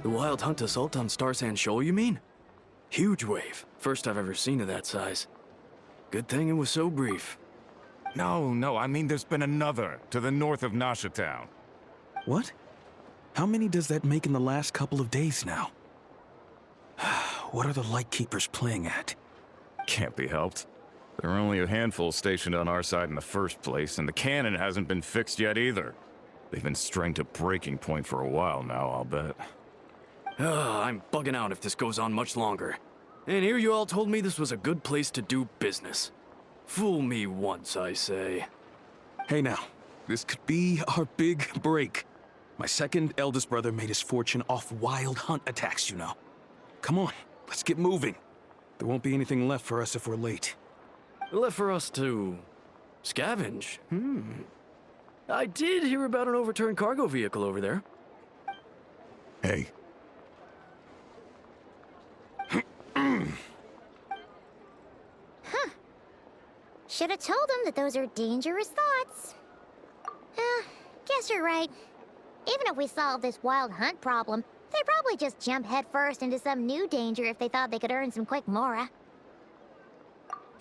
The wild hunt assault on Star Sand Shoal, you mean? Huge wave. First I've ever seen of that size. Good thing it was so brief. No, I mean there's been another to the north of Nasha Town. What? How many does that make in the last couple of days now? What are the Lightkeepers playing at? Can't be helped. There are only a handful stationed on our side in the first place, and the cannon hasn't been fixed yet either. They've been strained to breaking point for a while now, I'll bet. I'm bugging out if this goes on much longer. And here you all told me this was a good place to do business. Fool me once, I say. Hey now, this could be our big break. My second eldest brother made his fortune off wild hunt attacks, you know. Come on, let's get moving. There won't be anything left for us if we're late. Left for us to scavenge? I did hear about an overturned cargo vehicle over there. Hey. Should have told them that those are dangerous thoughts. Guess you're right. Even if we solve this wild hunt problem, they'd probably just jump headfirst into some new danger if they thought they could earn some quick mora.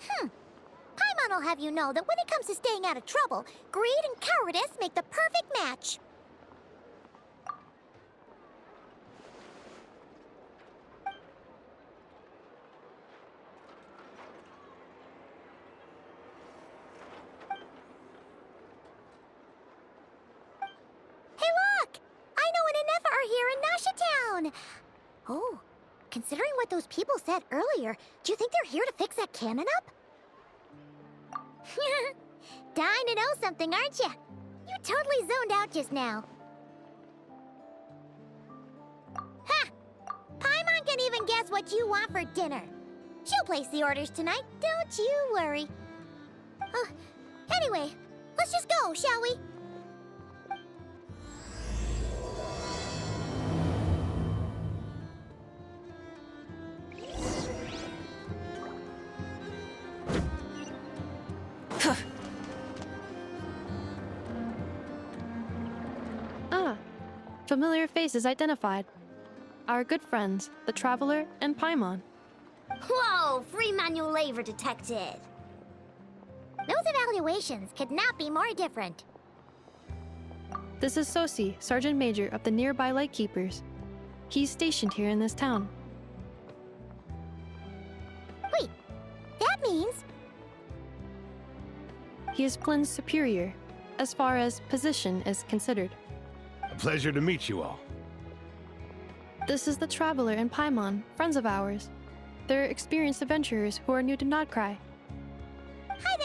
Paimon will have you know that when it comes to staying out of trouble, greed and cowardice make the perfect match. Hey look! I know an Inefa are here in Nasha Town! Oh, considering what those people said earlier, do you think they're here to fix that cannon up? Dying to know something, aren't you? You totally zoned out just now. Ha! Paimon can even guess what you want for dinner. She'll place the orders tonight, don't you worry. Anyway, let's just go, shall we? Familiar faces identified. Our good friends, the Traveler and Paimon. Whoa! Free manual labor detected! Those evaluations could not be more different. This is Sosi, Sergeant Major of the nearby Lightkeepers. He's stationed here in this town. Wait, that means... He is Flynn's superior, as far as position is considered. A pleasure to meet you all. This is the Traveler and Paimon, friends of ours. They're experienced adventurers who are new to Nodcry. Hi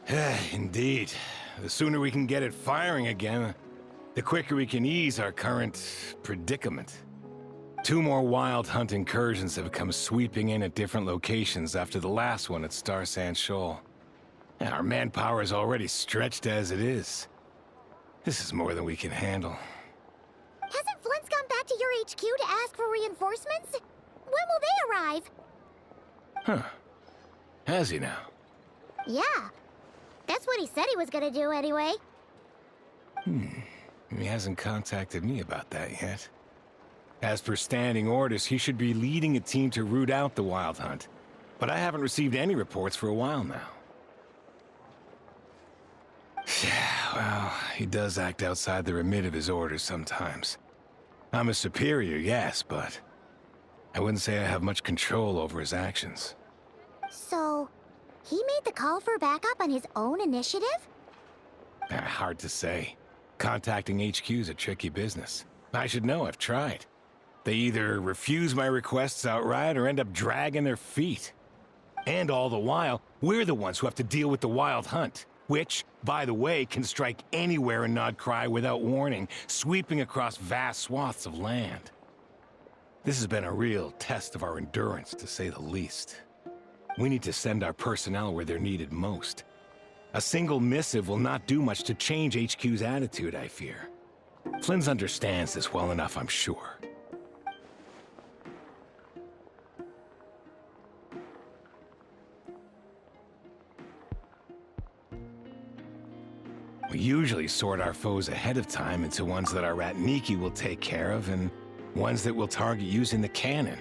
there! Indeed. The sooner we can get it firing again, the quicker we can ease our current predicament. 2 more wild hunt incursions have come sweeping in at different locations after the last one at Star Sand Shoal. And our manpower is already stretched as it is. This is more than we can handle. Hasn't Flint's gone back to your HQ to ask for reinforcements? When will they arrive? Huh. Has he now? Yeah. That's what he said he was gonna do anyway. He hasn't contacted me about that yet. As per standing orders, he should be leading a team to root out the wild hunt. But I haven't received any reports for a while now. Yeah, well, he does act outside the remit of his orders sometimes. I'm a superior, yes, but I wouldn't say I have much control over his actions. So, he made the call for backup on his own initiative? Hard to say. Contacting HQ's a tricky business. I should know, I've tried. They either refuse my requests outright or end up dragging their feet. And all the while, we're the ones who have to deal with the wild hunt. Which, by the way, can strike anywhere in Nodcry without warning, sweeping across vast swaths of land. This has been a real test of our endurance, to say the least. We need to send our personnel where they're needed most. A single missive will not do much to change HQ's attitude, I fear. Flynn's understands this well enough, I'm sure. We usually sort our foes ahead of time into ones that our rat Niki will take care of and ones that we'll target using the cannon.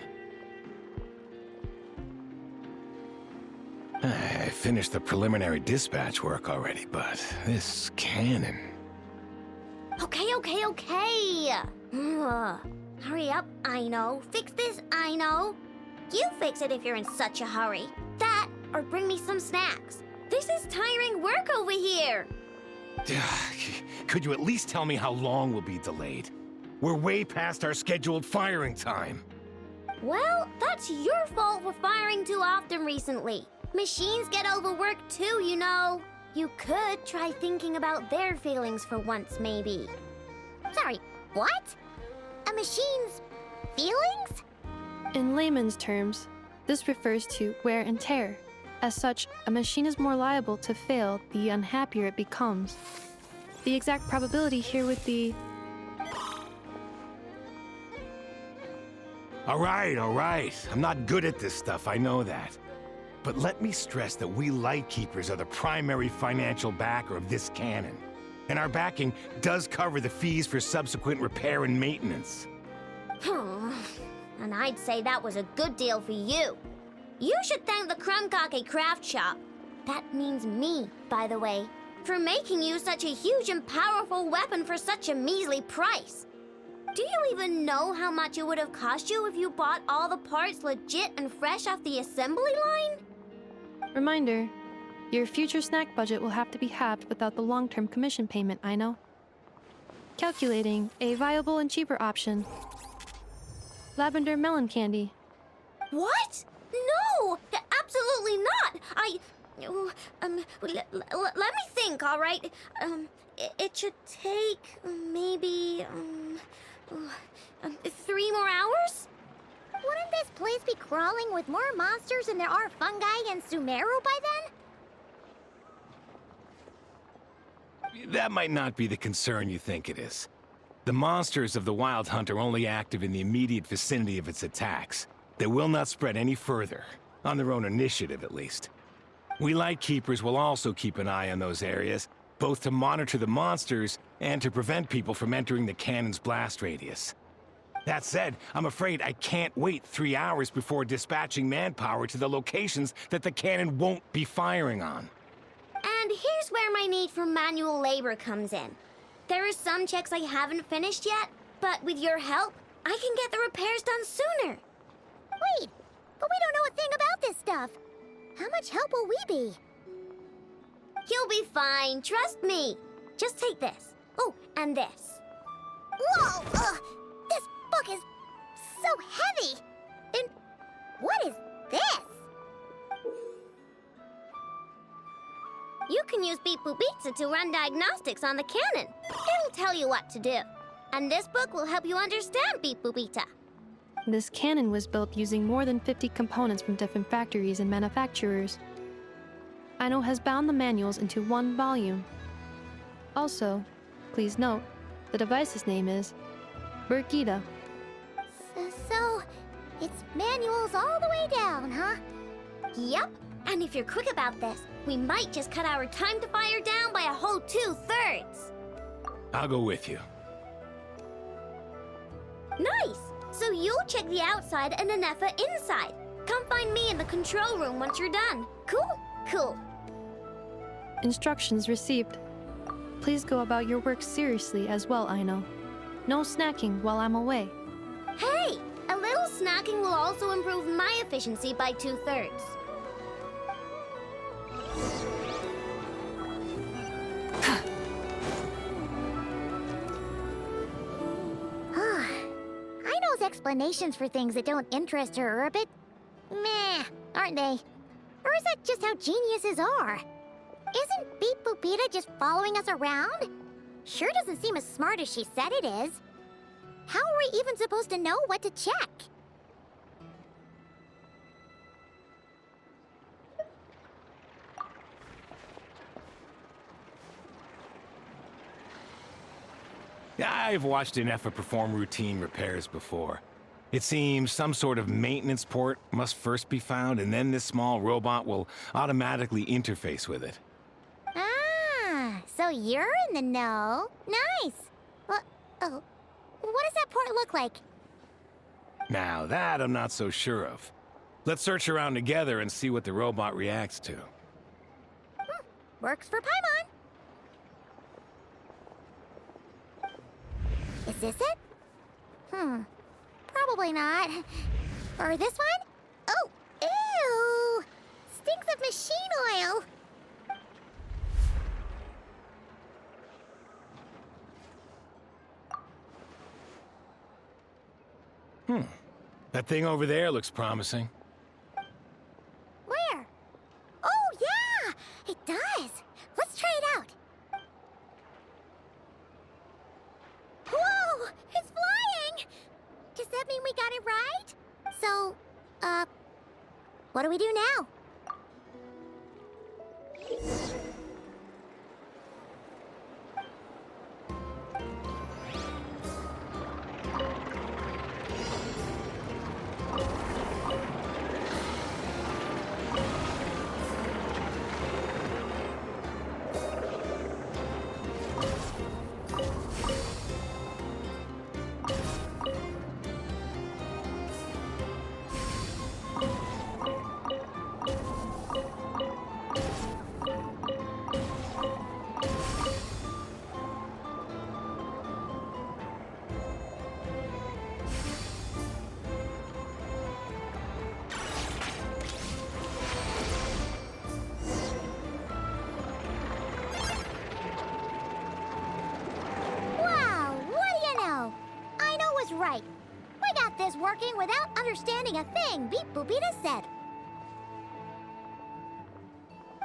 I finished the preliminary dispatch work already, but this cannon... Okay. Hurry up, I know. Fix this, I know. You fix it if you're in such a hurry. That, or bring me some snacks. This is tiring work over here. Could you at least tell me how long we'll be delayed? We're way past our scheduled firing time. Well, that's your fault for firing too often recently. Machines get overworked too, you know. You could try thinking about their feelings for once, maybe. Sorry, what? A machine's feelings? In layman's terms, this refers to wear and tear. As such, a machine is more liable to fail the unhappier it becomes. The exact probability here would be... All right. I'm not good at this stuff, I know that. But let me stress that we Lightkeepers are the primary financial backer of this cannon. And our backing does cover the fees for subsequent repair and maintenance. And I'd say that was a good deal for you. You should thank the Krumkake Craft Shop. That means me, by the way, for making you such a huge and powerful weapon for such a measly price. Do you even know how much it would have cost you if you bought all the parts legit and fresh off the assembly line? Reminder, your future snack budget will have to be halved without the long-term commission payment, I know. Calculating a viable and cheaper option. Lavender melon candy. What? No! Absolutely not! Let me think, all right? It should take maybe 3 more hours? Wouldn't this place be crawling with more monsters than there are fungi and Sumeru by then? That might not be the concern you think it is. The monsters of the Wild Hunt are only active in the immediate vicinity of its attacks. They will not spread any further, on their own initiative at least. We Lightkeepers will also keep an eye on those areas, both to monitor the monsters and to prevent people from entering the cannon's blast radius. That said, I'm afraid I can't wait 3 hours before dispatching manpower to the locations that the cannon won't be firing on. And here's where my need for manual labor comes in. There are some checks I haven't finished yet, but with your help, I can get the repairs done sooner. Wait, but we don't know a thing about this stuff. How much help will we be? You'll be fine, trust me. Just take this. Oh, and this. Whoa! This book is so heavy! And what is this? You can use Beep Boop Pizza to run diagnostics on the cannon. It'll tell you what to do. And this book will help you understand Beep Boop Pizza. This cannon was built using more than 50 components from different factories and manufacturers. Aino has bound the manuals into one volume. Also, please note, the device's name is Burkita. So, it's manuals all the way down, huh? Yep, and if you're quick about this, we might just cut our time to fire down by a whole 2/3. I'll go with you. Nice! So you'll check the outside and Anefa inside. Come find me in the control room once you're done. Cool? Cool. Instructions received. Please go about your work seriously as well, Aino. No snacking while I'm away. Hey! A little snacking will also improve my efficiency by 2/3. Aino's explanations for things that don't interest her are a bit meh, aren't they? Or is that just how geniuses are? Isn't Beep Boopita just following us around? Sure doesn't seem as smart as she said it is. How are we even supposed to know what to check? I've watched Anefa perform routine repairs before. It seems some sort of maintenance port must first be found, and then this small robot will automatically interface with it. Ah, so you're in the know. Nice. What? Oh, what does that port look like? Now that I'm not so sure of. Let's search around together and see what the robot reacts to. Works for Paimon. Is this it? Probably not. Or this one? Oh, ew! Stinks of machine oil. That thing over there looks promising. Where? Oh, yeah! It does. Let's try it out. Whoa! It's flying! Does that mean we got it right? So, what do we do now? Right. We got this working without understanding a thing Beep Boopita said.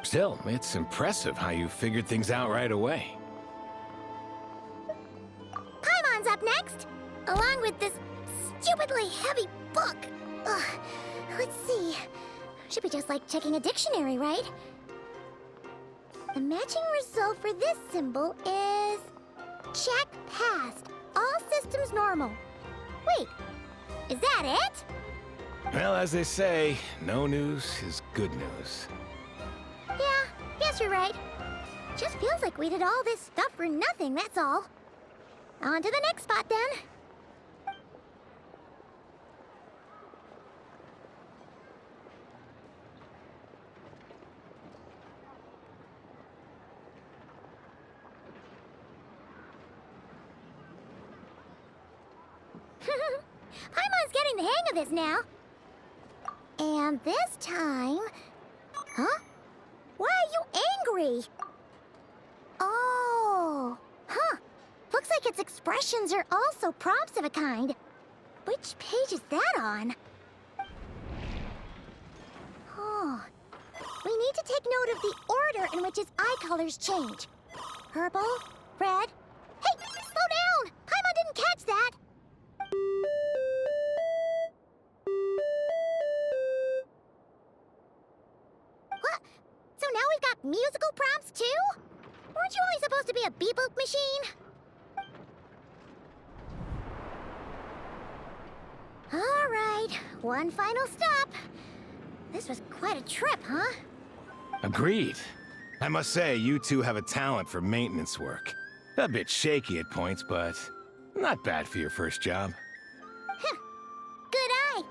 Still, it's impressive how you figured things out right away. Paimon's up next, along with this stupidly heavy book. Ugh. Let's see. Should be just like checking a dictionary, right? The matching result for this symbol is... check passed. All systems normal. Wait, is that it? Well, as they say, no news is good news. Yeah, guess you're right. Just feels like we did all this stuff for nothing, that's all. On to the next spot, then. Paimon's getting the hang of this now. And this time... Huh? Why are you angry? Oh, huh. Looks like its expressions are also prompts of a kind. Which page is that on? Oh. We need to take note of the order in which its eye colors change. Purple, red... Hey, slow down! Paimon didn't catch that! What? So now we've got musical prompts too? Weren't you only supposed to be a beep-boop machine? All right, one final stop. This was quite a trip, huh? Agreed. I must say, you two have a talent for maintenance work. A bit shaky at points, but not bad for your first job. Good eye.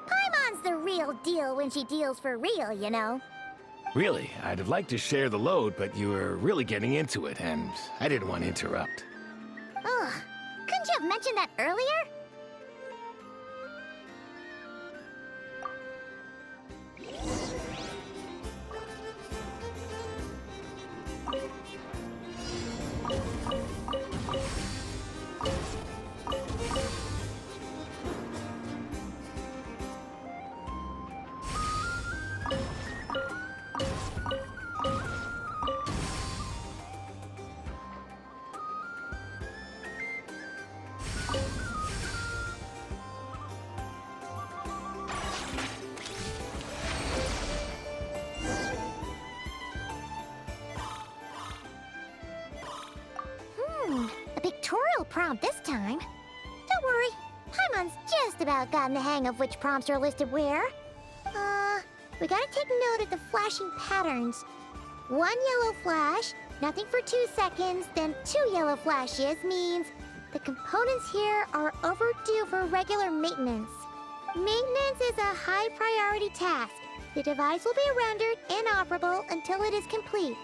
Paimon's the real deal when she deals for real, you know. Really, I'd have liked to share the load, but you were really getting into it, and I didn't want to interrupt. Ugh, couldn't you have mentioned that earlier? A pictorial prompt this time. Don't worry, Paimon's just about gotten the hang of which prompts are listed where. We gotta take note of the flashing patterns. 1 yellow flash, nothing for 2 seconds, then 2 yellow flashes means the components here are overdue for regular maintenance. Maintenance is a high priority task. The device will be rendered inoperable until it is complete.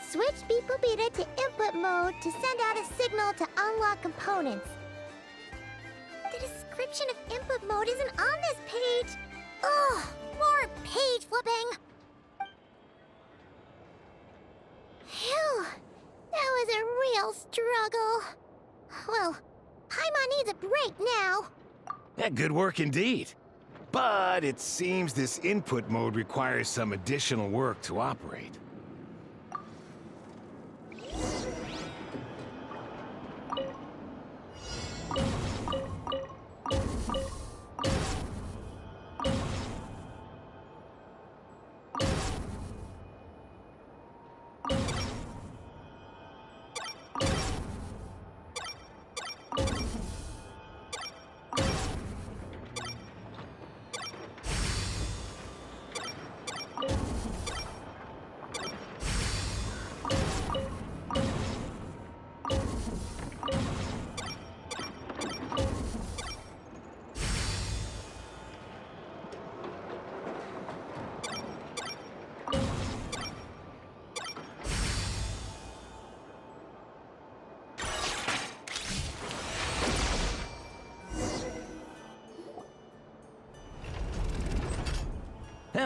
Switch Beep Boopita to input mode to send out a signal to unlock components. The description of input mode isn't on this page. Ugh, more page flipping. Phew, that was a real struggle. Well, Paimon needs a break now. Yeah, good work indeed. But it seems this input mode requires some additional work to operate.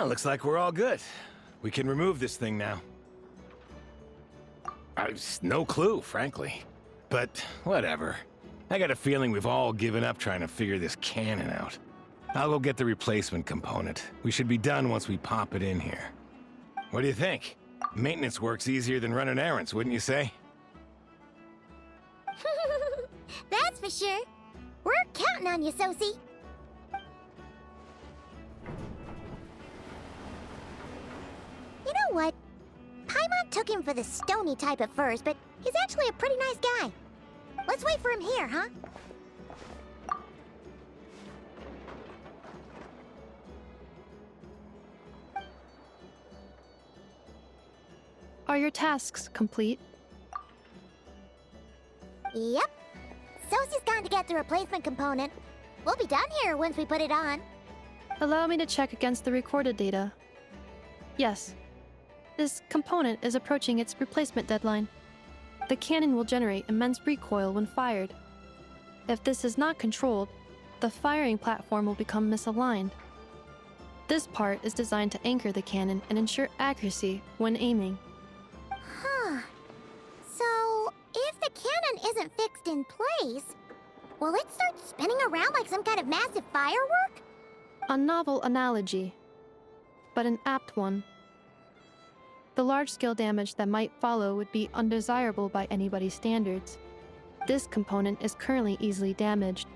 Well, looks like we're all good. We can remove this thing now. I've no clue, frankly. But whatever. I got a feeling we've all given up trying to figure this cannon out. I'll go get the replacement component. We should be done once we pop it in here. What do you think? Maintenance work's easier than running errands, wouldn't you say? That's for sure. We're counting on you, Sosie. You know what? Paimon took him for the stony type at first, but he's actually a pretty nice guy. Let's wait for him here, huh? Are your tasks complete? Yep. Sosie's gone to get the replacement component. We'll be done here once we put it on. Allow me to check against the recorded data. Yes. This component is approaching its replacement deadline. The cannon will generate immense recoil when fired. If this is not controlled, the firing platform will become misaligned. This part is designed to anchor the cannon and ensure accuracy when aiming. Huh. So, if the cannon isn't fixed in place, will it start spinning around like some kind of massive firework? A novel analogy, but an apt one. The large-scale damage that might follow would be undesirable by anybody's standards. This component is currently easily damaged.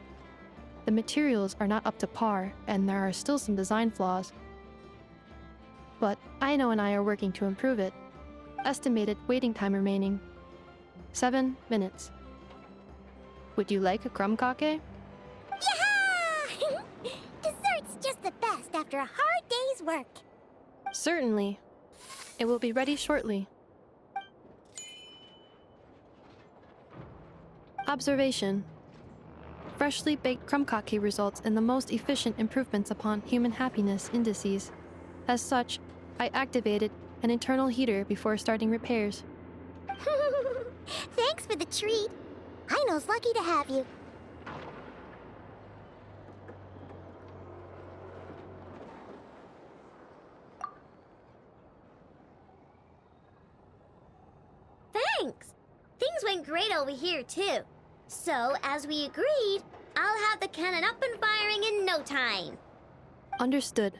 The materials are not up to par, and there are still some design flaws. But Aino and I are working to improve it. Estimated waiting time remaining: 7 minutes. Would you like a crumb kake? Yeah! Dessert's just the best after a hard day's work. Certainly. It will be ready shortly. Observation. Freshly baked crumb kake results in the most efficient improvements upon human happiness indices. As such, I activated an internal heater before starting repairs. Thanks for the treat. Aino's lucky to have you. Thanks! Things went great over here, too. So, as we agreed, I'll have the cannon up and firing in no time. Understood.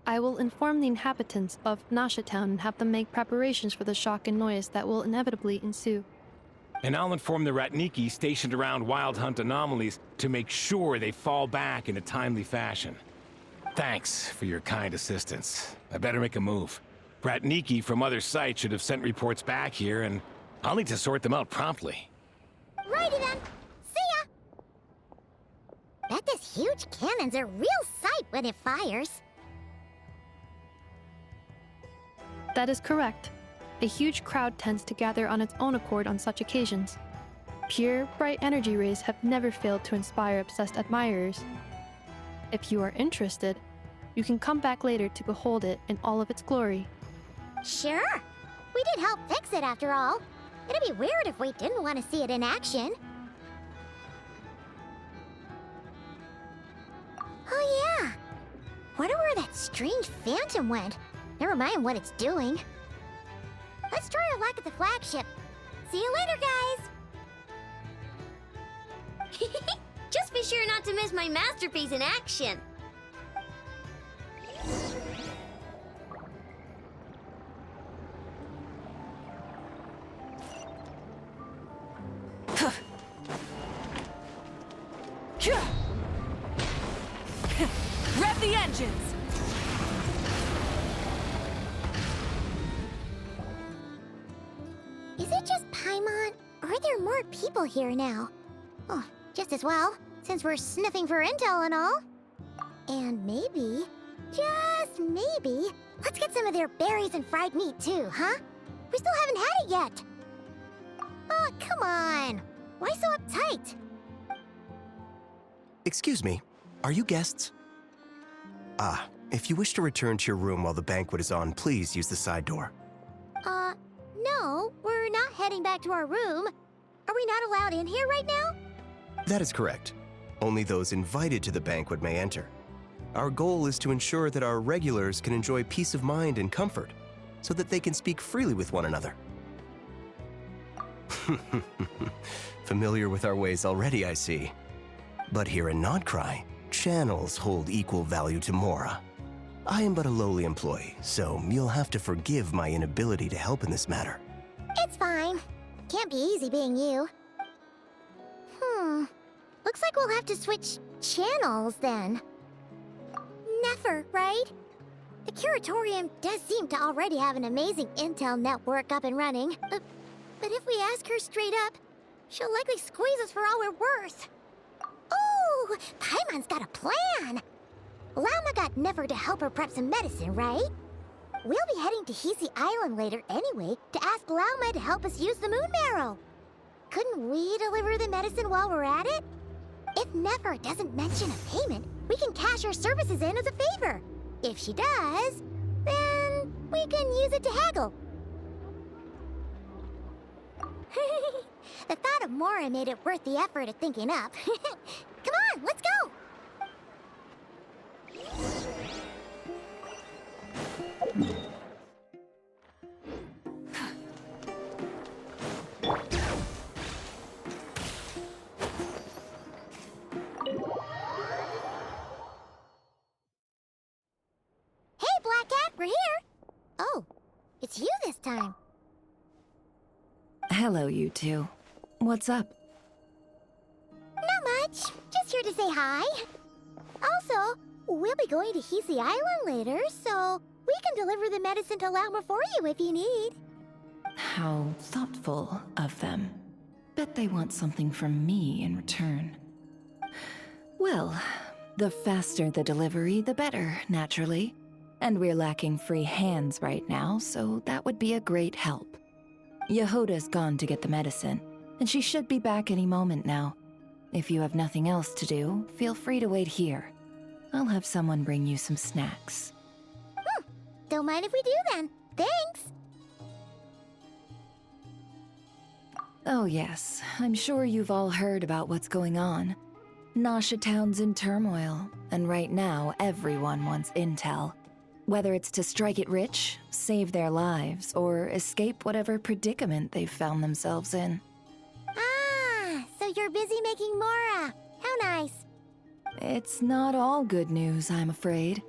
I will inform the inhabitants of Nasha Town and have them make preparations for the shock and noise that will inevitably ensue. And I'll inform the Ratniki stationed around Wild Hunt anomalies to make sure they fall back in a timely fashion. Thanks for your kind assistance. I better make a move. Ratniki from other sites should have sent reports back here, and I'll need to sort them out promptly. Righty then. See ya! Bet this huge cannon's a real sight when it fires. That is correct. A huge crowd tends to gather on its own accord on such occasions. Pure, bright energy rays have never failed to inspire obsessed admirers. If you are interested, you can come back later to behold it in all of its glory. Sure. We did help fix it after all. It'd be weird if we didn't want to see it in action. Oh yeah. Wonder where that strange phantom went. Never mind what it's doing. Let's try our luck at the flagship. See you later, guys! Just be sure not to miss my masterpiece in action. Rev the engines! Is it just Paimon, or are there more people here now? Oh, just as well, since we're sniffing for intel and all. And maybe, just maybe, let's get some of their berries and fried meat too, huh? We still haven't had it yet. Oh, come on. Why so uptight? Excuse me, are you guests? Ah, if you wish to return to your room while the banquet is on, please use the side door. No, we're not heading back to our room. Are we not allowed in here right now? That is correct. Only those invited to the banquet may enter. Our goal is to ensure that our regulars can enjoy peace of mind and comfort, so that they can speak freely with one another. Familiar with our ways already, I see. But here in Nodcry, channels hold equal value to Mora. I am but a lowly employee, so you'll have to forgive my inability to help in this matter. It's fine. Can't be easy being you. Looks like we'll have to switch channels then. Never, right? The Curatorium does seem to already have an amazing intel network up and running. But if we ask her straight up, she'll likely squeeze us for all we're worth. Oh, Paimon's got a plan! Lauma got Nefer to help her prep some medicine, right? We'll be heading to Hisi Island later anyway to ask Lauma to help us use the moon marrow. Couldn't we deliver the medicine while we're at it? If Nefer doesn't mention a payment, we can cash our services in as a favor. If she does, then we can use it to haggle. The thought of Mora made it worth the effort of thinking up. Come on, let's go! Hey, Black Cat, we're here! Oh, it's you this time. Hello, you two. What's up? Not much. Just here to say hi. Also, we'll be going to Hisi Island later, so we can deliver the medicine to Lauma for you if you need. How thoughtful of them. Bet they want something from me in return. Well, the faster the delivery, the better, naturally. And we're lacking free hands right now, so that would be a great help. Yehoda's gone to get the medicine, and she should be back any moment now. If you have nothing else to do, feel free to wait here. I'll have someone bring you some snacks. Don't mind if we do then. Thanks. Oh yes, I'm sure you've all heard about what's going on. Nasha Town's in turmoil, and right now everyone wants intel. Whether it's to strike it rich, save their lives, or escape whatever predicament they've found themselves in. Ah, so you're busy making Mora. How nice. It's not all good news, I'm afraid.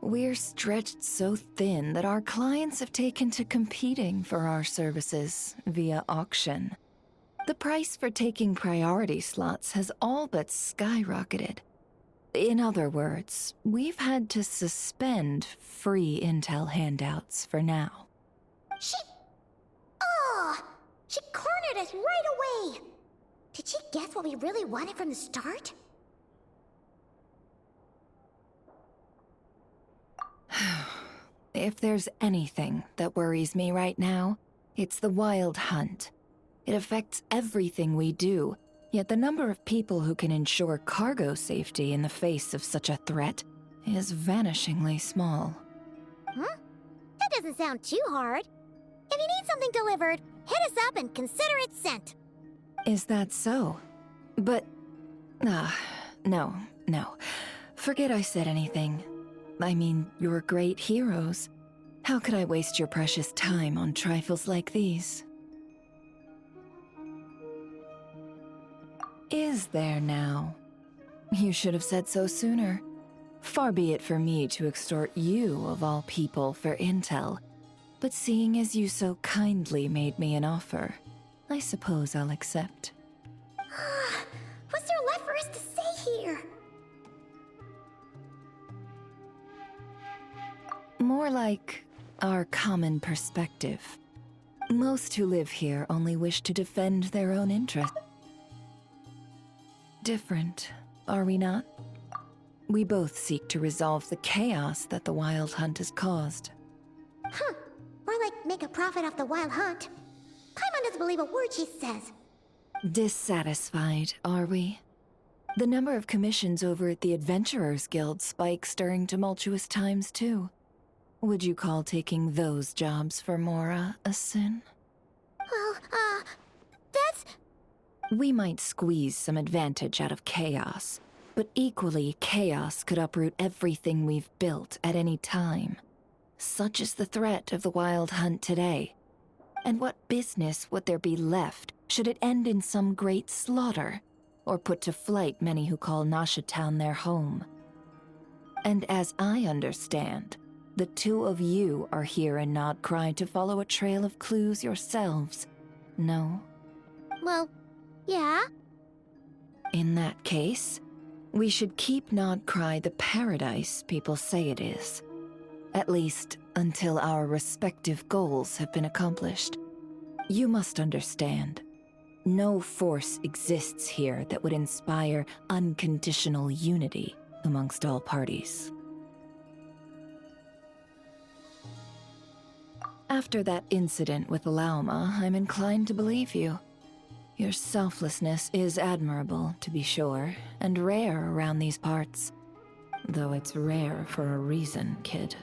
We're stretched so thin that our clients have taken to competing for our services via auction. The price for taking priority slots has all but skyrocketed. In other words, we've had to suspend free intel handouts for now. She cornered us right away. Did she guess what we really wanted from the start? If there's anything that worries me right now, it's the Wild Hunt. It affects everything we do, yet the number of people who can ensure cargo safety in the face of such a threat is vanishingly small. Huh? That doesn't sound too hard. If you need something delivered, hit us up and consider it sent. Is that so? But... no. Forget I said anything. I mean, you're great heroes. How could I waste your precious time on trifles like these? Is there now? You should have said so sooner. Far be it for me to extort you, of all people, for intel. But seeing as you so kindly made me an offer, I suppose I'll accept. What's there left for us to say here? More like our common perspective. Most who live here only wish to defend their own interests. Different, are we not? We both seek to resolve the chaos that the Wild Hunt has caused. Huh. Or like make a profit off the Wild Hunt. Paimon doesn't believe a word she says. Dissatisfied, are we? The number of commissions over at the Adventurers Guild spikes during tumultuous times, too. Would you call taking those jobs for Mora a sin? Well, that's... We might squeeze some advantage out of chaos, but equally, chaos could uproot everything we've built at any time. Such is the threat of the Wild Hunt today. And what business would there be left should it end in some great slaughter, or put to flight many who call Nasha Town their home? And as I understand, the two of you are here in Nodcry to follow a trail of clues yourselves, no? Well, yeah. In that case, we should keep Nodcry the paradise people say it is. At least, until our respective goals have been accomplished. You must understand, no force exists here that would inspire unconditional unity amongst all parties. After that incident with Lauma, I'm inclined to believe you. Your selflessness is admirable, to be sure, and rare around these parts. Though it's rare for a reason, kid.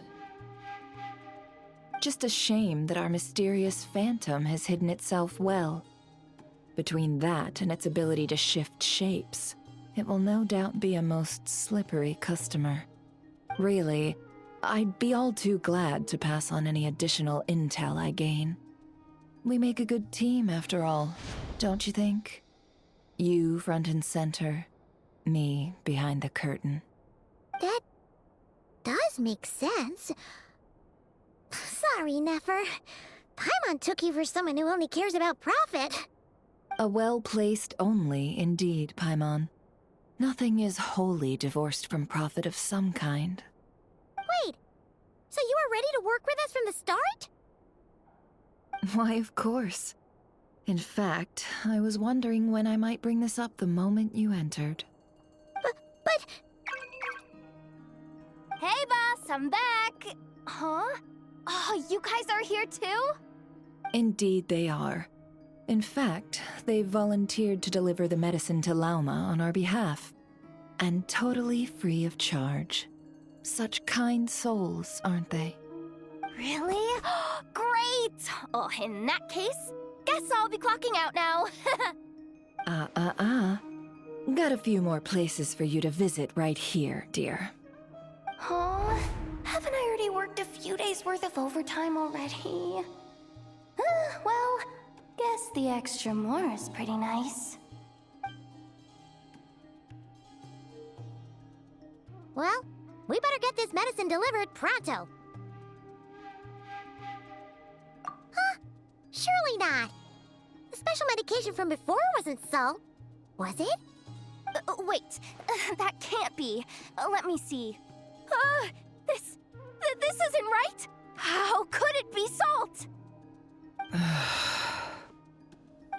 Just a shame that our mysterious phantom has hidden itself well. Between that and its ability to shift shapes, it will no doubt be a most slippery customer. Really, I'd be all too glad to pass on any additional intel I gain. We make a good team, after all, don't you think? You front and center, me behind the curtain. That does make sense. Sorry, Nefer. Paimon took you for someone who only cares about profit. A well-placed only, indeed, Paimon. Nothing is wholly divorced from profit of some kind. Wait, so you were ready to work with us from the start? Why, of course. In fact, I was wondering when I might bring this up the moment you entered. But... Hey, boss, I'm back! Huh? Oh, you guys are here too? Indeed they are. In fact, they've volunteered to deliver the medicine to Lauma on our behalf. And totally free of charge. Such kind souls, aren't they? Really? Great! Oh, in that case, guess I'll be clocking out now. Got a few more places for you to visit right here, dear. Huh? Haven't I already worked a few days' worth of overtime already? Well, guess the extra more is pretty nice. Well, we better get this medicine delivered pronto. Huh? Surely not. The special medication from before wasn't salt, was it? Wait, that can't be. Let me see. This isn't right. How could it be salt?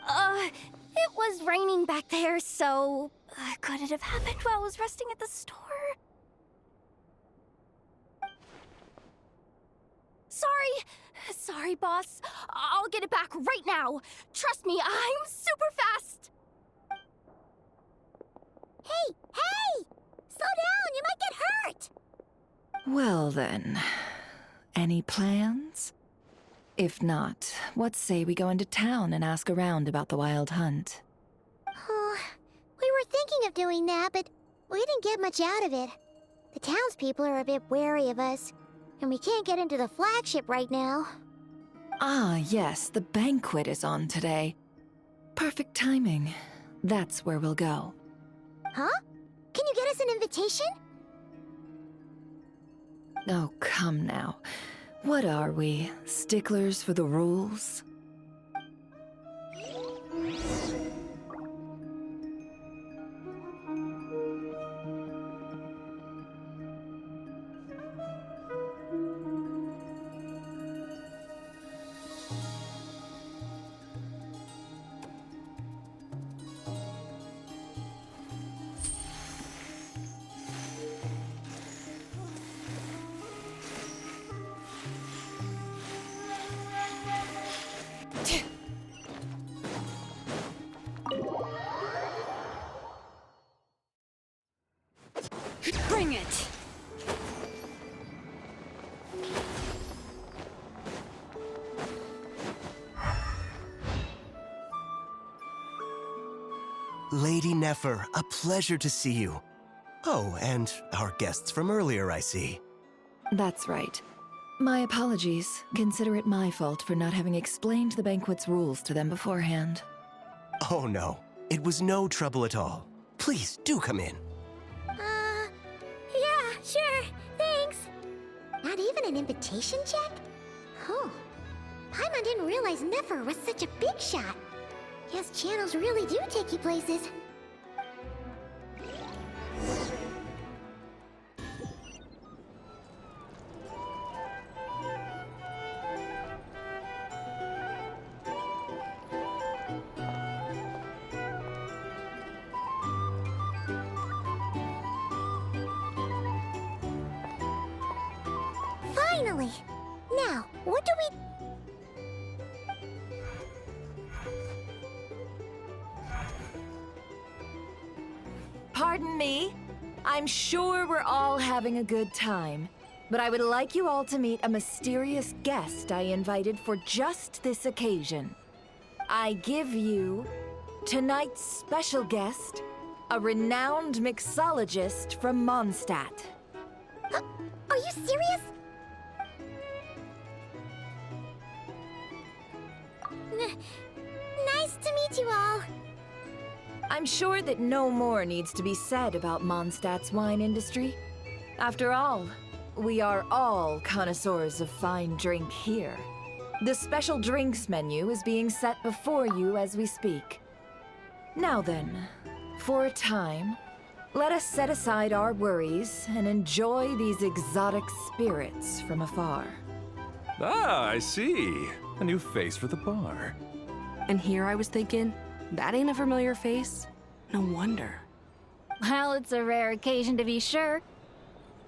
It was raining back there, so could it have happened while I was resting at the store? Sorry, boss. I'll get it back right now. Trust me, I'm super fast. Hey! Hey! Slow down! You might get hurt! Well then, any plans? If not, what say we go into town and ask around about the wild hunt? Oh, we were thinking of doing that, but we didn't get much out of it. The townspeople are a bit wary of us, and we can't get into the flagship right now. Ah, yes, the banquet is on today. Perfect timing. That's where we'll go. Huh? Can you get us an invitation? Oh, come now. What are we, sticklers for the rules? Bring it. Lady Nefer, a pleasure to see you. Oh, and our guests from earlier, I see. That's right. My apologies. Consider it my fault for not having explained the banquet's rules to them beforehand. Oh no, it was no trouble at all. Please, do come in. Yeah, sure. Thanks. Not even an invitation check? Oh. Paimon didn't realize Nefer was such a big shot. Guess channels really do take you places. Finally! Now, what do we... Pardon me. I'm sure we're all having a good time, but I would like you all to meet a mysterious guest I invited for just this occasion. I give you tonight's special guest, a renowned mixologist from Mondstadt. Are you serious? Nice to meet you all. I'm sure that no more needs to be said about Mondstadt's wine industry. After all, we are all connoisseurs of fine drink here. The special drinks menu is being set before you as we speak. Now then, for a time, let us set aside our worries and enjoy these exotic spirits from afar. Ah, I see. A new face for the bar. And here I was thinking, that ain't a familiar face? No wonder. Well, it's a rare occasion to be sure.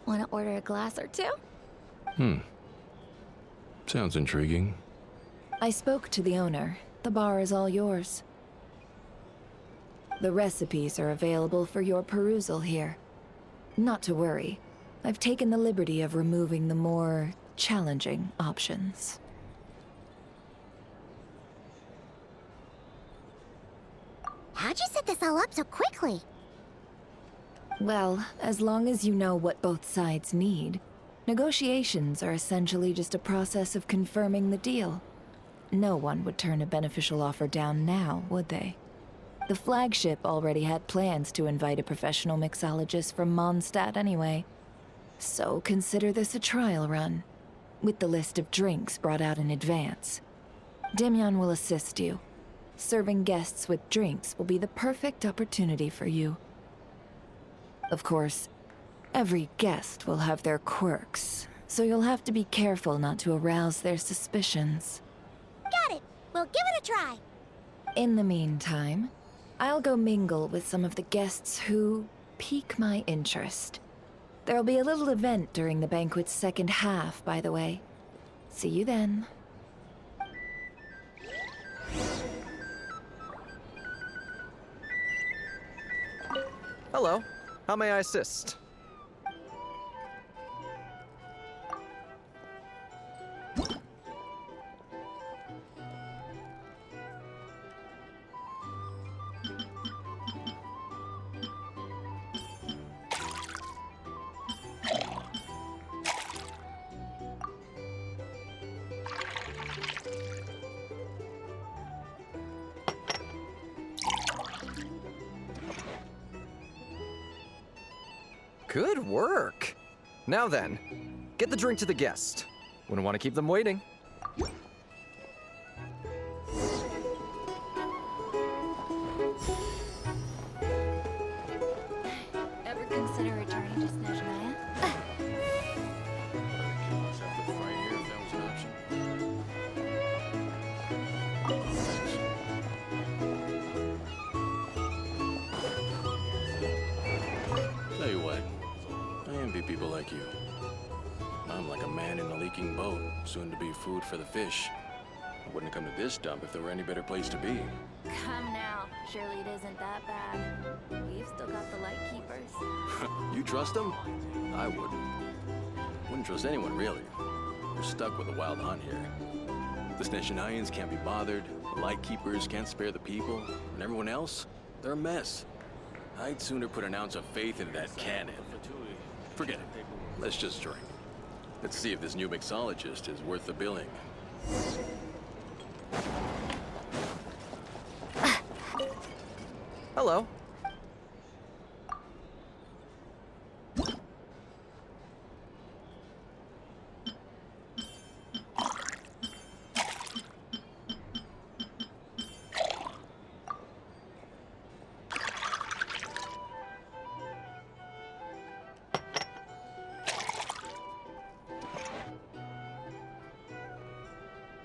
Want to order a glass or two? Sounds intriguing. I spoke to the owner. The bar is all yours. The recipes are available for your perusal here. Not to worry. I've taken the liberty of removing the more challenging options. How'd you set this all up so quickly? Well, as long as you know what both sides need, negotiations are essentially just a process of confirming the deal. No one would turn a beneficial offer down now, would they? The flagship already had plans to invite a professional mixologist from Mondstadt anyway. So consider this a trial run, with the list of drinks brought out in advance. Demyon will assist you. Serving guests with drinks will be the perfect opportunity for you. Of course, every guest will have their quirks, so you'll have to be careful not to arouse their suspicions. Got it. We'll give it a try. In the meantime, I'll go mingle with some of the guests who pique my interest. There'll be a little event during the banquet's second half, by the way. See you then. Hello. How may I assist? Good work. Now then, get the drink to the guest. Wouldn't want to keep them waiting. Ever consider returning to Snezhnaya? Tell you what, I envy people like you. I'm like a man in a leaking boat, soon to be food for the fish. I wouldn't come to this dump if there were any better place to be. Come now. Surely it isn't that bad. We've still got the light keepers. You trust them? I wouldn't. Wouldn't trust anyone, really. We're stuck with a wild hunt here. The Snezhnayans can't be bothered, the Lightkeepers can't spare the people, and everyone else, they're a mess. I'd sooner put an ounce of faith in that cannon. Forget it. Let's just drink. Let's see if this new mixologist is worth the billing. Hello.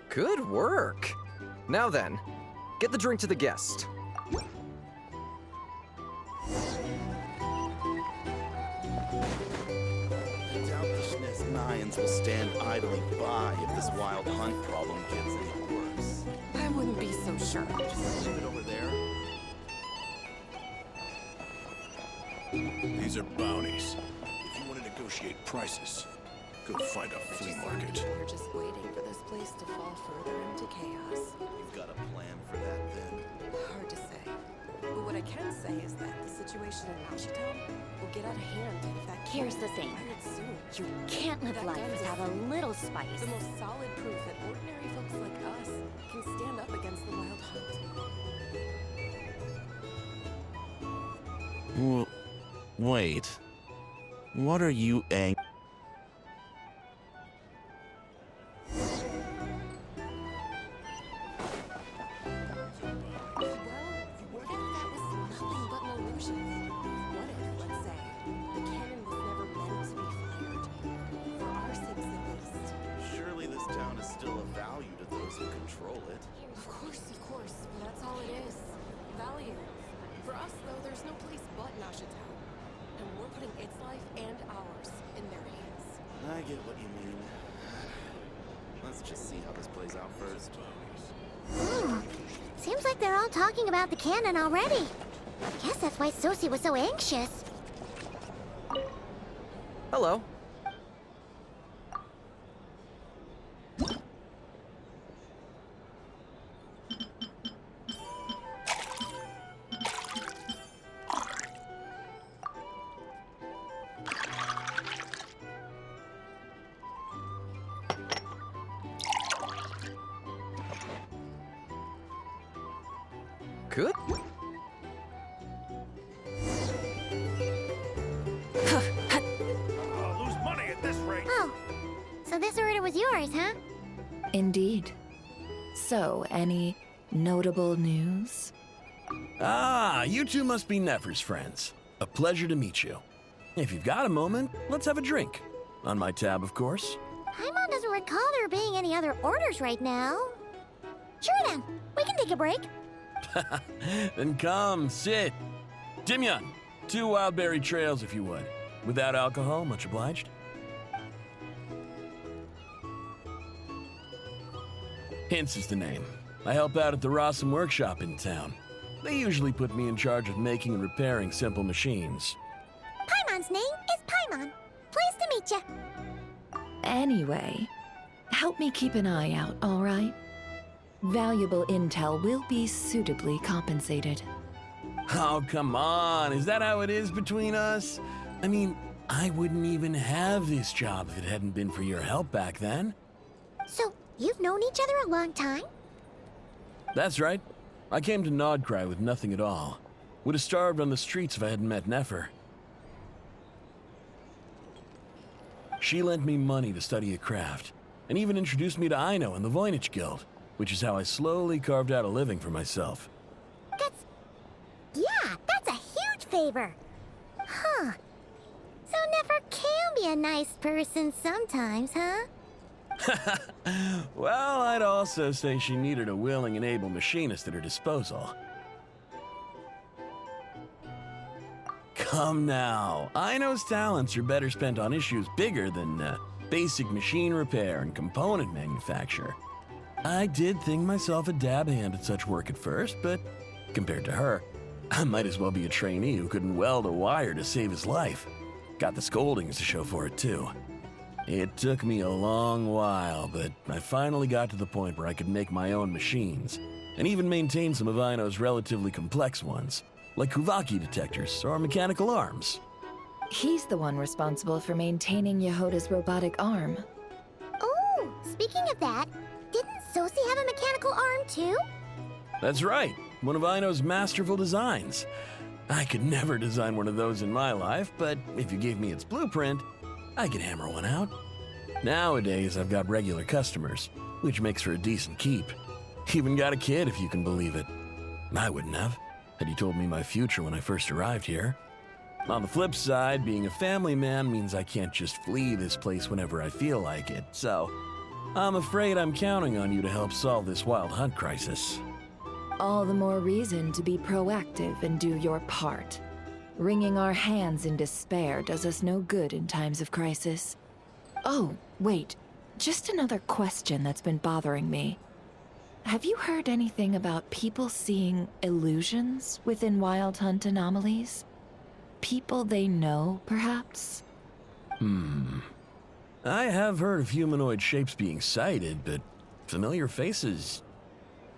Good work. Now then, get the drink to the guest. I doubt the Snezhnayans will stand idly by if this wild hunt problem gets any worse. I wouldn't be so sure. Just leave it over there. These are bounties. If you want to negotiate prices, go find a flea market. We're just waiting for this place to fall further into chaos. You've got a plan for that, then? Hard to say. But what I can say is that the situation in Ashitown will get out of hand if that Here's the thing. fired soon. You can't live That life gun is without a little spice. the most solid proof that ordinary folks like us can stand up against the wild hunt. Wait. What are you angry? Well, what if that was nothing but an illusion? What if, let's say, the cannon was never meant to be fired? For our sakes, at least. Surely this town is still of value to those who control it. Of course, but that's all it is. Value. For us, though, there's no place but Ashitown. And we're putting its life and ours in their hands. I get what you mean. Let's just see how this plays out first. Seems like they're all talking about the cannon already. Guess that's why Sosie was so anxious. Hello. Good. I'll lose money at this rate. Oh, so this order was yours, huh? Indeed. So, any notable news? Ah, you two must be Nefer's friends. A pleasure to meet you. If you've got a moment, let's have a drink. On my tab, of course. Paimon doesn't recall there being any other orders right now. Sure then, we can take a break. Then come, sit. Dimyon, 2 wildberry trails if you would. Without alcohol, much obliged. Hints is the name. I help out at the Rossum workshop in town. They usually put me in charge of making and repairing simple machines. Paimon's name is Paimon. Pleased to meet you. Anyway, help me keep an eye out, all right? Valuable intel will be suitably compensated. Oh, come on. Is that how it is between us? I mean, I wouldn't even have this job if it hadn't been for your help back then. So, you've known each other a long time? That's right. I came to Nodcry with nothing at all. Would have starved on the streets if I hadn't met Nefer. She lent me money to study a craft, and even introduced me to Aino and the Voynich Guild, which is how I slowly carved out a living for myself. That's a huge favor. Huh. So Nefer can be a nice person sometimes, huh? Well, I'd also say she needed a willing and able machinist at her disposal. Come now, Aino's talents are better spent on issues bigger than basic machine repair and component manufacture. I did think myself a dab hand at such work at first, but compared to her, I might as well be a trainee who couldn't weld a wire to save his life. Got the scoldings to show for it, too. It took me a long while, but I finally got to the point where I could make my own machines, and even maintain some of Aino's relatively complex ones, like Kuvaki detectors or mechanical arms. He's the one responsible for maintaining Yehoda's robotic arm. Oh, speaking of that, didn't Sosi have a mechanical arm too? That's right, one of Aino's masterful designs. I could never design one of those in my life, but if you gave me its blueprint, I could hammer one out. Nowadays, I've got regular customers, which makes for a decent keep. Even got a kid, if you can believe it. I wouldn't have, had you told me my future when I first arrived here. On the flip side, being a family man means I can't just flee this place whenever I feel like it, so I'm afraid I'm counting on you to help solve this wild hunt crisis. All the more reason to be proactive and do your part. Wringing our hands in despair does us no good in times of crisis. Oh, wait. Just another question that's been bothering me. Have you heard anything about people seeing illusions within Wild Hunt anomalies? People they know, perhaps? I have heard of humanoid shapes being sighted, but familiar faces?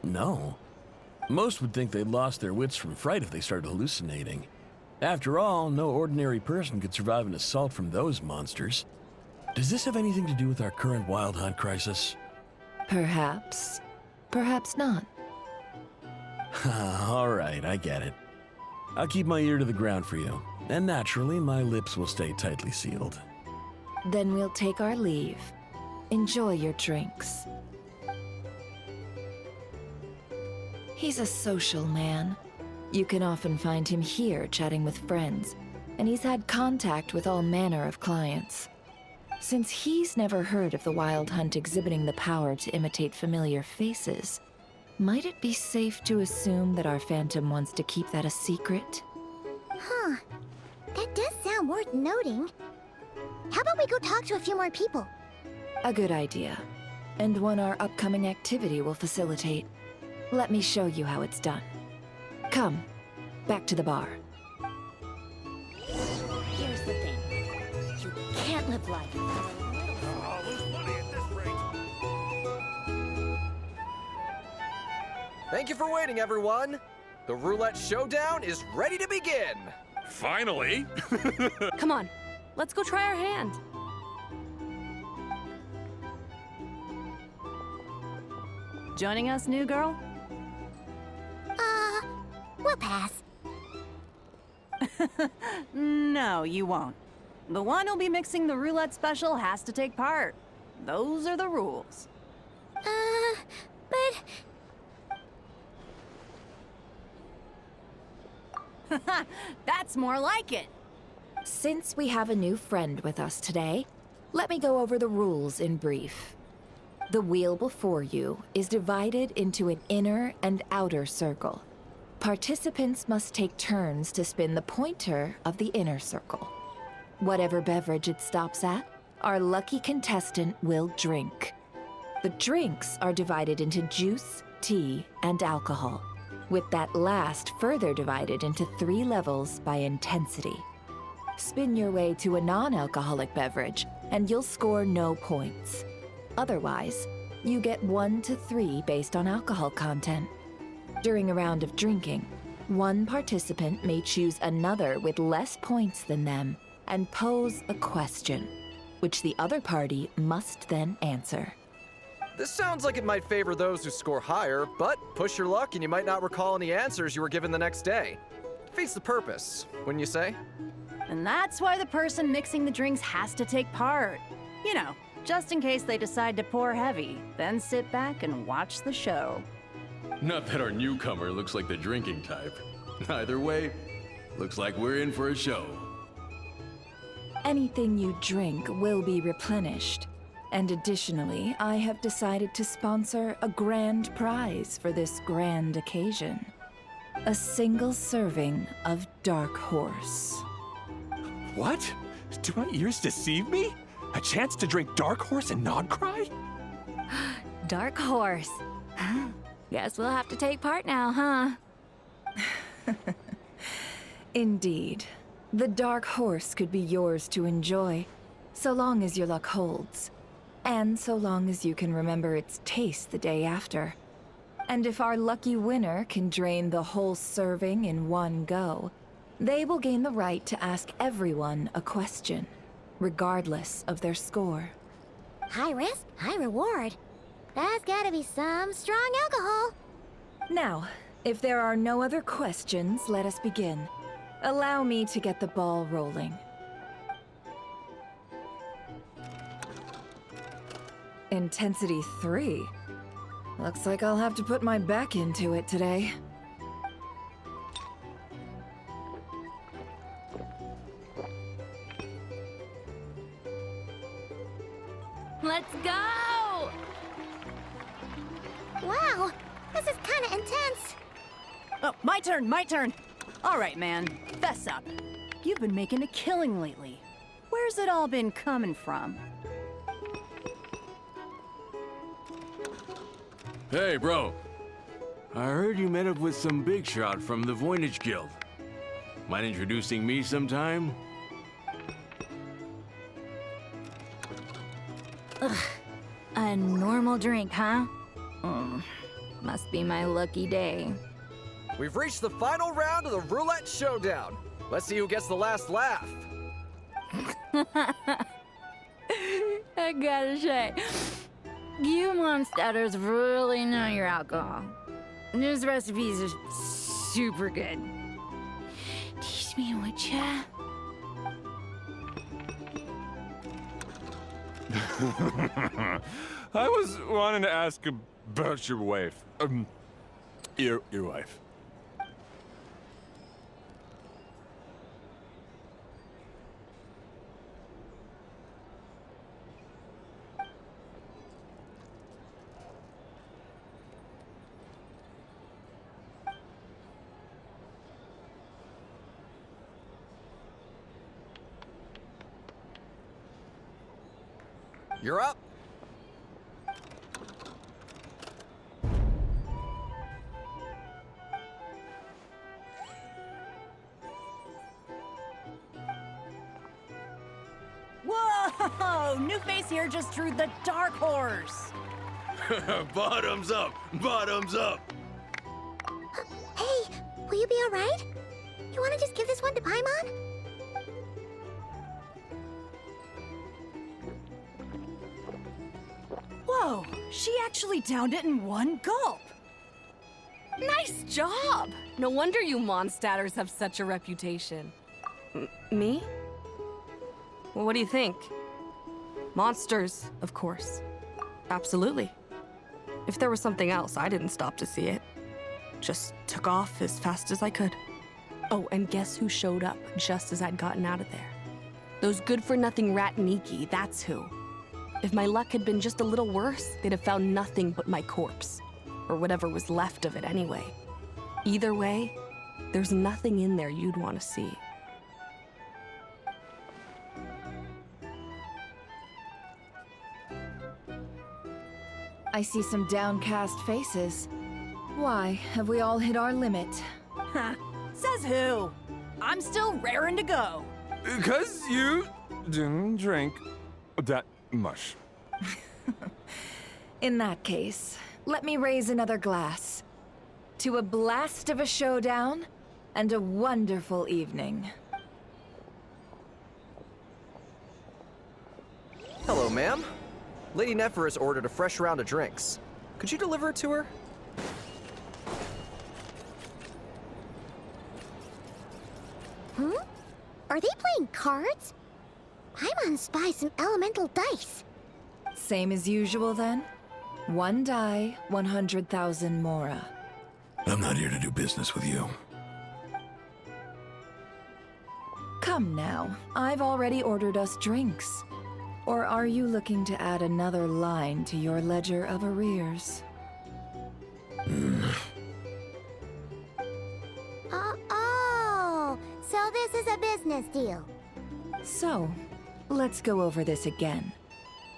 No. Most would think they'd lost their wits from fright if they started hallucinating. After all, no ordinary person could survive an assault from those monsters. Does this have anything to do with our current Wild Hunt crisis? Perhaps. Perhaps not. All right, I get it. I'll keep my ear to the ground for you, and naturally, my lips will stay tightly sealed. Then we'll take our leave. Enjoy your drinks. He's a social man. You can often find him here chatting with friends, and he's had contact with all manner of clients. Since he's never heard of the Wild Hunt exhibiting the power to imitate familiar faces, might it be safe to assume that our Phantom wants to keep that a secret? Huh. That does sound worth noting. How about we go talk to a few more people? A good idea, and one our upcoming activity will facilitate. Let me show you how it's done. Come, back to the bar. Here's the thing. You can't live life without a little... Thank you for waiting, everyone. The roulette showdown is ready to begin. Finally! Come on, let's go try our hand. Joining us, new girl? We'll pass. No, you won't. The one who'll be mixing the roulette special has to take part. Those are the rules. But... That's more like it. Since we have a new friend with us today, let me go over the rules in brief. The wheel before you is divided into an inner and outer circle. Participants must take turns to spin the pointer of the inner circle. Whatever beverage it stops at, our lucky contestant will drink. The drinks are divided into juice, tea, and alcohol. with that last further divided into 3 levels by intensity. Spin your way to a non-alcoholic beverage, and you'll score no points. Otherwise, you get 1 to 3 based on alcohol content. During a round of drinking, one participant may choose another with less points than them and pose a question, which the other party must then answer. This sounds like it might favor those who score higher, but push your luck and you might not recall any answers you were given the next day. Defeats the purpose, wouldn't you say? And that's why the person mixing the drinks has to take part. You know, just in case they decide to pour heavy, then sit back and watch the show. Not that our newcomer looks like the drinking type. Either way, looks like we're in for a show. Anything you drink will be replenished. And additionally, I have decided to sponsor a grand prize for this grand occasion. A single serving of Dark Horse. What? Do my ears deceive me? A chance to drink Dark Horse and not cry? Dark Horse. Guess we'll have to take part now, huh? Indeed. The Dark Horse could be yours to enjoy, so long as your luck holds. And so long as you can remember its taste the day after. And if our lucky winner can drain the whole serving in one go, they will gain the right to ask everyone a question, regardless of their score. High risk, high reward. That's gotta be some strong alcohol. Now, if there are no other questions, let us begin. Allow me to get the ball rolling. Intensity 3. Looks like I'll have to put my back into it today. Let's go! Wow, this is kinda intense. Oh, my turn. All right, man, fess up. You've been making a killing lately. Where's it all been coming from? Hey, bro. I heard you met up with some big shot from the Voynich Guild. Mind introducing me sometime? Ugh, a normal drink, huh? Must be my lucky day. We've reached the final round of the Roulette Showdown. Let's see who gets the last laugh. I gotta say, you monsters really know your alcohol. This recipe is super good. Teach me, would ya? I was wanting to ask about your wife. Your wife. You're up. Whoa! New face here just drew the Dark Horse. Bottoms up! Bottoms up! Hey, will you be alright? You wanna just give this one to Paimon? Whoa, she actually downed it in one gulp. Nice job! No wonder you Mondstadters have such a reputation. Me? Well, what do you think? Monsters, of course. Absolutely. If there was something else, I didn't stop to see it. Just took off as fast as I could. Oh, and guess who showed up just as I'd gotten out of there? Those good-for-nothing rat Niki, that's who. If my luck had been just a little worse, they'd have found nothing but my corpse. Or whatever was left of it anyway. Either way, there's nothing in there you'd want to see. I see some downcast faces. Why, have we all hit our limit? Ha! Says who? I'm still raring to go. Because you didn't drink that much. In that case, let me raise another glass. To a blast of a showdown and a wonderful evening. Hello, ma'am. Lady Nefer has ordered a fresh round of drinks. Could you deliver it to her? Hmm? Are they playing cards? I'm gonna spy some elemental dice. Same as usual then? 1 die, 100,000 mora. I'm not here to do business with you. Come now, I've already ordered us drinks. Or are you looking to add another line to your ledger of arrears? Oh, so this is a business deal. So, let's go over this again.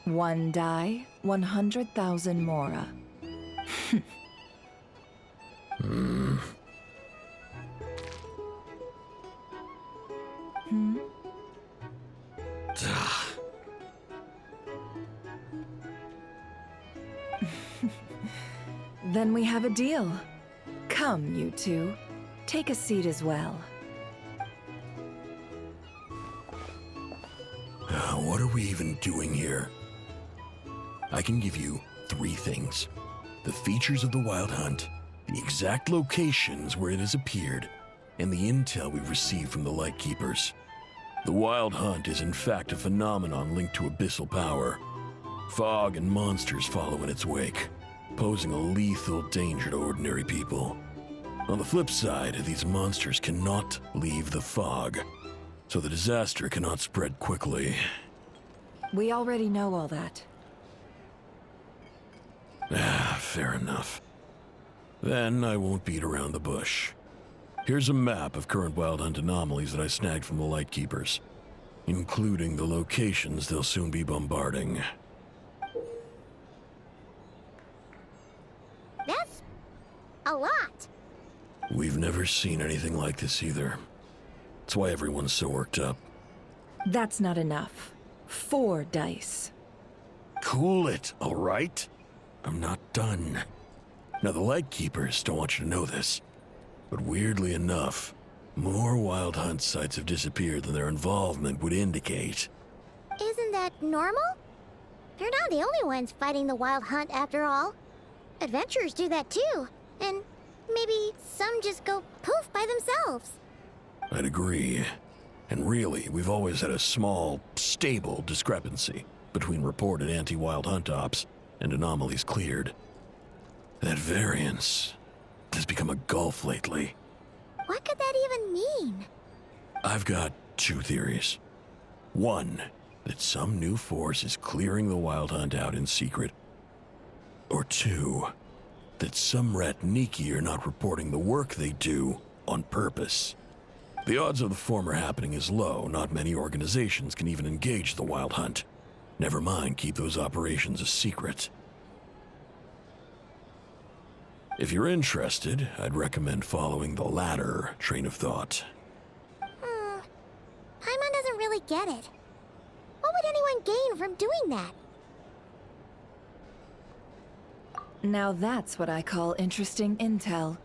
1 die, 100,000 mora. Then we have a deal. Come, you two. Take a seat as well. What are we even doing here? I can give you 3 things. The features of the Wild Hunt, the exact locations where it has appeared, and the intel we've received from the Lightkeepers. The Wild Hunt is in fact a phenomenon linked to abyssal power. Fog and monsters follow in its wake, posing a lethal danger to ordinary people. On the flip side, these monsters cannot leave the fog, so the disaster cannot spread quickly. We already know all that. Fair enough. Then I won't beat around the bush. Here's a map of current Wild Hunt anomalies that I snagged from the Lightkeepers, including the locations they'll soon be bombarding. That's a lot. We've never seen anything like this either. That's why everyone's so worked up. That's not enough. 4 dice. Cool it, all right? I'm not done. Now, the Lightkeepers don't want you to know this, but weirdly enough, more Wild Hunt sites have disappeared than their involvement would indicate. Isn't that normal? They're not the only ones fighting the Wild Hunt after all. Adventurers do that too, and maybe some just go poof by themselves. I'd agree. And really, we've always had a small, stable discrepancy between reported anti-Wild Hunt ops and anomalies cleared. That variance has become a gulf lately. What could that even mean? I've got 2 theories. 1, that some new force is clearing the Wild Hunt out in secret. Or 2, that some Ratniki are not reporting the work they do on purpose. The odds of the former happening is low. Not many organizations can even engage the Wild Hunt. Never mind keep those operations a secret. If you're interested, I'd recommend following the latter train of thought. Paimon doesn't really get it. What would anyone gain from doing that? Now that's what I call interesting intel.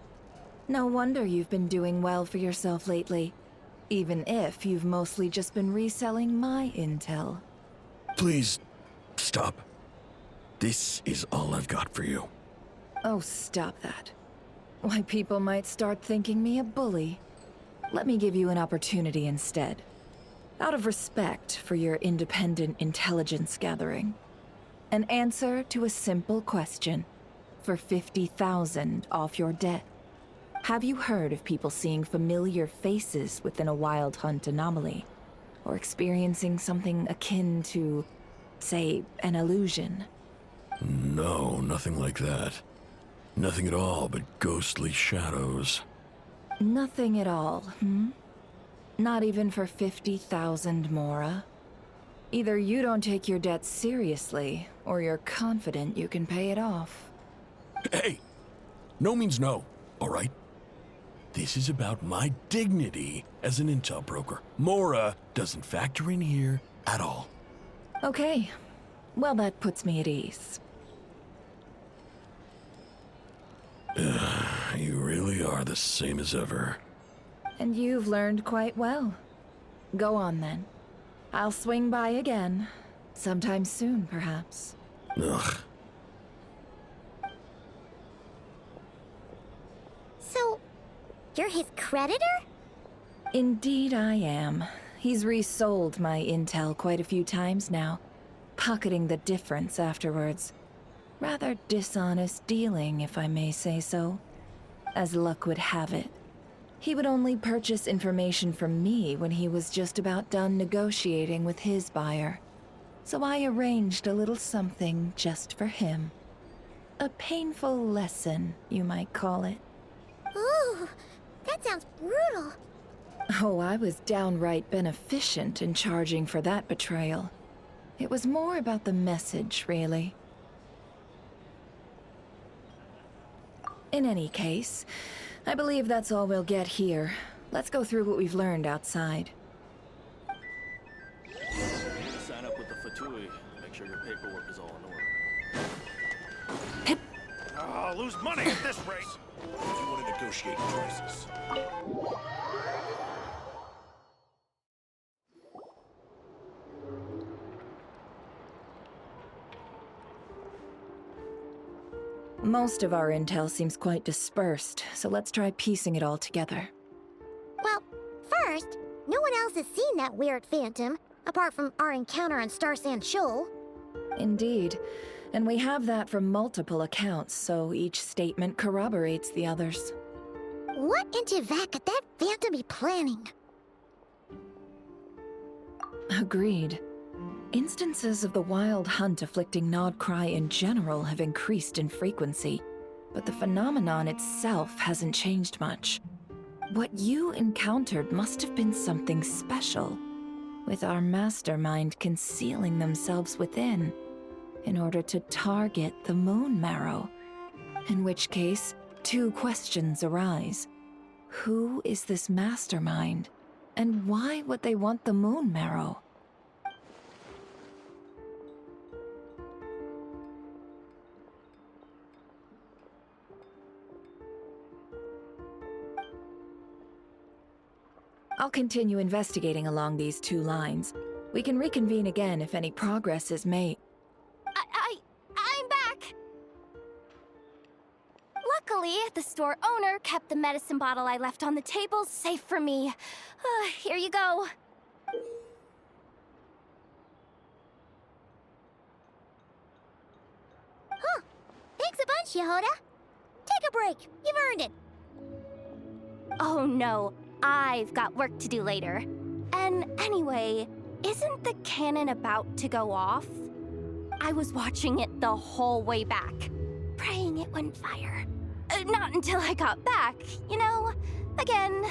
No wonder you've been doing well for yourself lately. Even if you've mostly just been reselling my intel. Please, stop. This is all I've got for you. Oh, stop that. Why, people might start thinking me a bully. Let me give you an opportunity instead. Out of respect for your independent intelligence gathering. An answer to a simple question. For 50,000 off your debt. Have you heard of people seeing familiar faces within a Wild Hunt anomaly? Or experiencing something akin to, say, an illusion? No, nothing like that. Nothing at all but ghostly shadows. Nothing at all, hmm? Not even for 50,000 mora? Either you don't take your debt seriously, or you're confident you can pay it off. Hey! No means no, all right? This is about my dignity as an intel broker. Mora doesn't factor in here at all. Okay. Well, that puts me at ease. You really are the same as ever. And you've learned quite well. Go on then. I'll swing by again. Sometime soon, perhaps. Ugh. So, you're his creditor? Indeed I am. He's resold my intel quite a few times now, pocketing the difference afterwards. Rather dishonest dealing, if I may say so. As luck would have it, he would only purchase information from me when he was just about done negotiating with his buyer. So I arranged a little something just for him. A painful lesson, you might call it. Ooh, that sounds brutal. Oh, I was downright beneficent in charging for that betrayal. It was more about the message, really. In any case, I believe that's all we'll get here. Let's go through what we've learned outside. Sign up with the Fatui. Make sure your paperwork is all in order. I'll lose money at this rate. If you want to negotiate prices. Most of our intel seems quite dispersed, so let's try piecing it all together. Well, first, no one else has seen that weird phantom, apart from our encounter on Star Sand Shoal. Indeed. And we have that from multiple accounts, so each statement corroborates the others. What in Teyvat could that phantom be planning? Agreed. Instances of the wild hunt afflicting Nodcry in general have increased in frequency, but the phenomenon itself hasn't changed much. What you encountered must have been something special, with our mastermind concealing themselves within, in order to target the Moon Marrow. In which case, two questions arise. Who is this mastermind, and why would they want the Moon Marrow? I'll continue investigating along these two lines. We can reconvene again if any progress is made. I'm back! Luckily, the store owner kept the medicine bottle I left on the table safe for me. Here you go. Huh. Thanks a bunch, Yehoda. Take a break. You've earned it. Oh no, I've got work to do later. And anyway, isn't the cannon about to go off? I was watching it the whole way back, praying it wouldn't fire. Not until I got back, you know? Again,